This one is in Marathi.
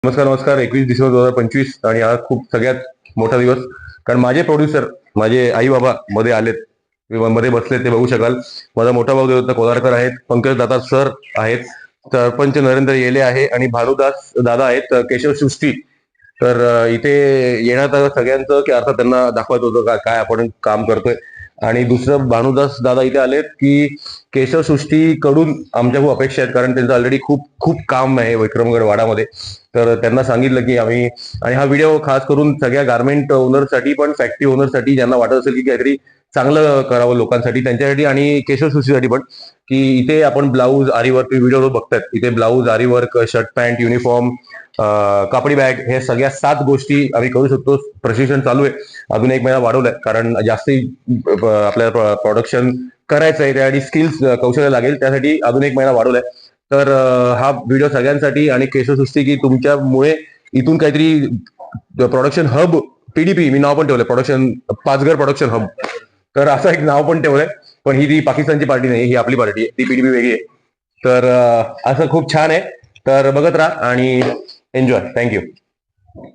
नमस्कार नमस्कार. 21 डिसेंबर 2025 आणि हा खूप सगळ्यात मोठा दिवस. कारण माझे प्रोड्युसर, माझे आई बाबा मध्ये आलेत, मध्ये बसलेत, ते बघू शकाल. माझा मोठा भाऊ देवदत्त कोलारकर आहेत, पंकज दादा सर आहेत, सरपंच नरेंद्र येले आहे आणि भानुदास दादा आहेत, केशव सृष्टी. तर इथे येण्यात आलं सगळ्यांचं की अर्थात त्यांना दाखवायचं होतं काय आपण काम करतोय. आणि दुसरं, भानुदास दादा इथे आलेत की केशव सृष्टी कडून आमच्या खूप अपेक्षा आहेत, कारण त्यांचं ऑलरेडी खूप खूप काम आहे विक्रमगड वाडामध्ये. तर त्यांना सांगितलं की आम्ही, आणि हा व्हिडिओ खास करून सगळ्या गार्मेंट ओनरसाठी, पण फॅक्टरी ओनरसाठी, ज्यांना वाटत असेल की काहीतरी चांगलं करावं लोकांसाठी, त्यांच्यासाठी आणि केशव सृष्टीसाठी पण, की इथे आपण ब्लाऊज आरी वर्क व्हिडिओ बघतायत, इथे ब्लाऊज आरी वर्क, शर्ट पॅन्ट, युनिफॉर्म, कापडी बॅग, हे सगळ्या 7 गोष्टी आम्ही करू शकतो. प्रशिक्षण चालू आहे, अजून 1 महिना वाढवलाय, कारण जास्ती आपल्याला प्रोडक्शन करायचं आहे, त्यासाठी स्किल्स कौशल्य लागेल, त्यासाठी अजून 1 महिना वाढवलाय. तर हा व्हिडिओ सगळ्यांसाठी आणि केशव सृष्टी, की तुमच्यामुळे इथून काहीतरी प्रोडक्शन हब, पीडीपी मी नाव पण ठेवलंय, प्रोडक्शन पाचघर प्रोडक्शन हब. तर असं एक नाव पण ठेवलंय. पण ही ती पाकिस्तानची पार्टी नाही, ही आपली पार्टी आहे, ती पीडीपी वेगळी आहे. तर असं खूप छान आहे. तर बघत राहा आणि एन्जॉय. थँक्यू.